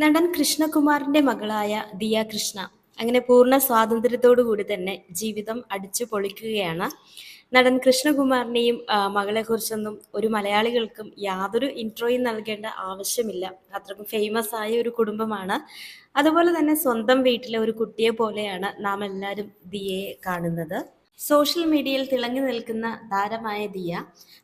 നടൻ കൃഷ്ണകുമാറിന്റെ മകളായ ദിയ കൃഷ്ണ അങ്ങനെ പൂർണ്ണ സ്വാതന്ത്ര്യത്തോടു കൂടി തന്നെ ജീവിതം അടിച്ചു പൊളിക്കുകയാണ്. നടൻ കൃഷ്ണകുമാറിനെയും മകളെക്കുറിച്ചൊന്നും ഒരു മലയാളികൾക്കും യാതൊരു ഇൻട്രോയും നൽകേണ്ട ആവശ്യമില്ല. അത്രക്കും ഫേമസ് ആയ ഒരു കുടുംബമാണ്. അതുപോലെ തന്നെ സ്വന്തം വീട്ടിലെ ഒരു കുട്ടിയെ പോലെയാണ് നാം എല്ലാവരും ദിയയെ കാണുന്നത്. സോഷ്യൽ മീഡിയയിൽ തിളങ്ങി നിൽക്കുന്ന താരമായ ദിയ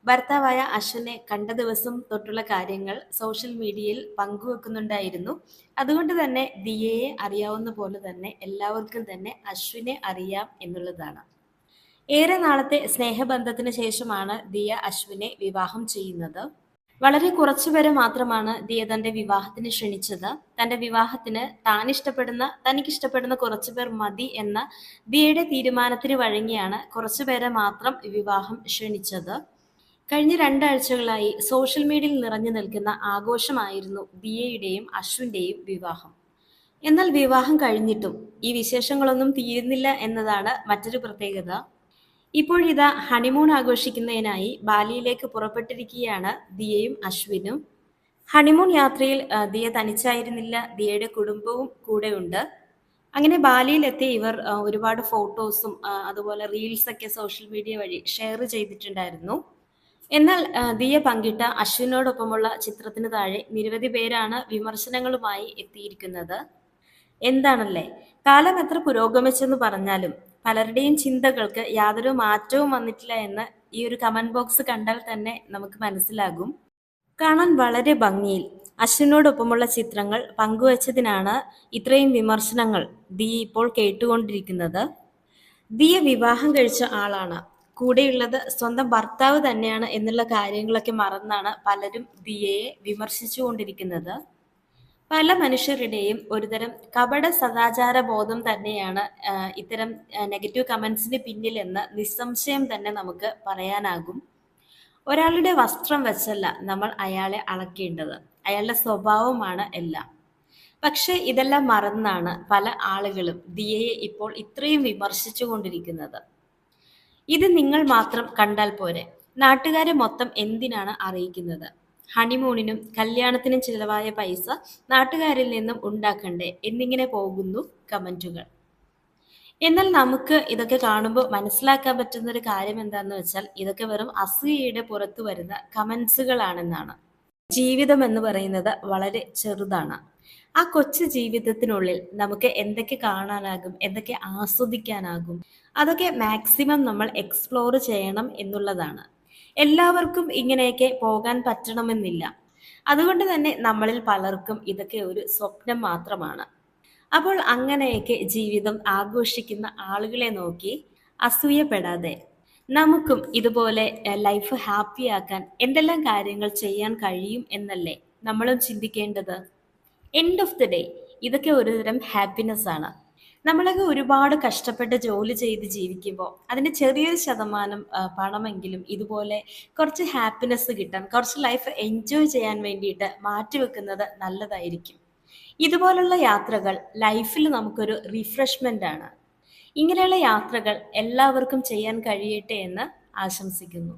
ഭർത്താവായ അശ്വിനെ കണ്ട ദിവസം തൊട്ടുള്ള കാര്യങ്ങൾ സോഷ്യൽ മീഡിയയിൽ പങ്കുവെക്കുന്നുണ്ടായിരുന്നു. അതുകൊണ്ട് തന്നെ ദിയയെ അറിയാവുന്ന പോലെ തന്നെ എല്ലാവർക്കും തന്നെ അശ്വിനെ അറിയാം എന്നുള്ളതാണ്. ഏറെ നാളത്തെ സ്നേഹബന്ധത്തിന് ശേഷമാണ് ദിയ അശ്വിനെ വിവാഹം ചെയ്യുന്നത്. വളരെ കുറച്ചുപേരെ മാത്രമാണ് ദിയ തന്റെ വിവാഹത്തിന് ക്ഷണിച്ചത്. തന്റെ വിവാഹത്തിന് തനിക്കിഷ്ടപ്പെടുന്ന കുറച്ചുപേർ മതി എന്ന ദിയയുടെ തീരുമാനത്തിന് വഴങ്ങിയാണ് കുറച്ചുപേരെ മാത്രം വിവാഹം ക്ഷണിച്ചത്. കഴിഞ്ഞ 2 ആഴ്ചകളായി സോഷ്യൽ മീഡിയയിൽ നിറഞ്ഞു നിൽക്കുന്ന ആഘോഷമായിരുന്നു ദിയയുടെയും അശ്വിന്റെയും വിവാഹം. എന്നാൽ വിവാഹം കഴിഞ്ഞിട്ടും ഈ വിശേഷങ്ങളൊന്നും തീരുന്നില്ല എന്നതാണ് മറ്റൊരു പ്രത്യേകത. ഇപ്പോഴിതാ ഹണിമൂൺ ആഘോഷിക്കുന്നതിനായി ബാലിയിലേക്ക് പുറപ്പെട്ടിരിക്കുകയാണ് ദിയയും അശ്വിനും. ഹണിമൂൺ യാത്രയിൽ ദിയ തനിച്ചായിരുന്നില്ല, ദിയയുടെ കുടുംബവും കൂടെ ഉണ്ട്. അങ്ങനെ ബാലിയിലെത്തിയ ഇവർ ഒരുപാട് ഫോട്ടോസും അതുപോലെ റീൽസ് ഒക്കെ സോഷ്യൽ മീഡിയ വഴി ഷെയർ ചെയ്തിട്ടുണ്ടായിരുന്നു. എന്നാൽ ദിയ പങ്കിട്ട അശ്വിനോടൊപ്പമുള്ള ചിത്രത്തിന് താഴെ നിരവധി പേരാണ് വിമർശനങ്ങളുമായി എത്തിയിരിക്കുന്നത്. എന്താണല്ലേ, കാലം എത്ര പുരോഗമിച്ചെന്ന് പറഞ്ഞാലും പലരുടെയും ചിന്തകൾക്ക് യാതൊരു മാറ്റവും വന്നിട്ടില്ല എന്ന് ഈ ഒരു കമന്റ് ബോക്സ് കണ്ടാൽ തന്നെ നമുക്ക് മനസ്സിലാകും. കാണാൻ വളരെ ഭംഗിയിൽ അശ്വിനോടൊപ്പമുള്ള ചിത്രങ്ങൾ പങ്കുവച്ചതിനാണ് ഇത്രയും വിമർശനങ്ങൾ ദിയ ഇപ്പോൾ കേട്ടുകൊണ്ടിരിക്കുന്നത്. ദിയ വിവാഹം കഴിച്ച ആളാണ്, കൂടെയുള്ളത് സ്വന്തം ഭർത്താവ് തന്നെയാണ് എന്നുള്ള കാര്യങ്ങളൊക്കെ മറന്നാണ് പലരും ദിയയെ വിമർശിച്ചുകൊണ്ടിരിക്കുന്നത്. പല മനുഷ്യരുടെയും ഒരുതരം കപട സദാചാര ബോധം തന്നെയാണ് ഇത്തരം നെഗറ്റീവ് കമന്റ്സിന് പിന്നിലെന്ന് നിസ്സംശയം തന്നെ നമുക്ക് പറയാനാകും. ഒരാളുടെ വസ്ത്രം വെച്ചല്ല നമ്മൾ അയാളെ അളക്കേണ്ടത്, അയാളുടെ സ്വഭാവമാണ് എല്ലാം. പക്ഷെ ഇതെല്ലാം മറന്നാണ് പല ആളുകളും ദിയയെ ഇപ്പോൾ ഇത്രയും വിമർശിച്ചു കൊണ്ടിരിക്കുന്നത്. ഇത് നിങ്ങൾ മാത്രം കണ്ടാൽ പോരെ, നാട്ടുകാരെ മൊത്തം എന്തിനാണ് അറിയിക്കുന്നത്? ഹണിമൂണിനും കല്യാണത്തിനും ചിലവായ പൈസ നാട്ടുകാരിൽ നിന്നും ഉണ്ടാക്കണ്ടേ എന്നിങ്ങനെ പോകുന്നു കമന്റുകൾ. എന്നാൽ നമുക്ക് ഇതൊക്കെ കാണുമ്പോൾ മനസ്സിലാക്കാൻ പറ്റുന്ന ഒരു കാര്യം എന്താന്ന് വെച്ചാൽ ഇതൊക്കെ വെറും അസൂയയുടെ പുറത്തു വരുന്ന കമന്റ്സുകളാണെന്നാണ്. ജീവിതം എന്ന് പറയുന്നത് വളരെ ചെറുതാണ്. ആ കൊച്ചു ജീവിതത്തിനുള്ളിൽ നമുക്ക് എന്തൊക്കെ കാണാനാകും, എന്തൊക്കെ ആസ്വദിക്കാനാകും, അതൊക്കെ മാക്സിമം നമ്മൾ എക്സ്പ്ലോർ ചെയ്യണം എന്നുള്ളതാണ്. എല്ലാവർക്കും ഇങ്ങനെയൊക്കെ പോകാൻ പറ്റണമെന്നില്ല. അതുകൊണ്ട് തന്നെ നമ്മളിൽ പലർക്കും ഇതൊക്കെ ഒരു സ്വപ്നം മാത്രമാണ്. അപ്പോൾ അങ്ങനെയൊക്കെ ജീവിതം ആഘോഷിക്കുന്ന ആളുകളെ നോക്കി അസൂയപ്പെടാതെ നമുക്കും ഇതുപോലെ ലൈഫ് ഹാപ്പിയാക്കാൻ എന്തെല്ലാം കാര്യങ്ങൾ ചെയ്യാൻ കഴിയും എന്നല്ലേ നമ്മളും ചിന്തിക്കേണ്ടത്. എൻഡ് ഓഫ് ദി ഡേ ഇതൊക്കെ ഒരുതരം ഹാപ്പിനെസ് ആണ്. നമ്മളൊക്കെ ഒരുപാട് കഷ്ടപ്പെട്ട് ജോലി ചെയ്ത് ജീവിക്കുമ്പോൾ അതിൻ്റെ ചെറിയൊരു ശതമാനം പണമെങ്കിലും ഇതുപോലെ കുറച്ച് ഹാപ്പിനെസ് കിട്ടാൻ, കുറച്ച് ലൈഫ് എൻജോയ് ചെയ്യാൻ വേണ്ടിയിട്ട് മാറ്റിവെക്കുന്നത് നല്ലതായിരിക്കും. ഇതുപോലുള്ള യാത്രകൾ ലൈഫിൽ നമുക്കൊരു റിഫ്രഷ്മെൻ്റ് ആണ്. ഇങ്ങനെയുള്ള യാത്രകൾ എല്ലാവർക്കും ചെയ്യാൻ കഴിയട്ടെ എന്ന് ആശംസിക്കുന്നു.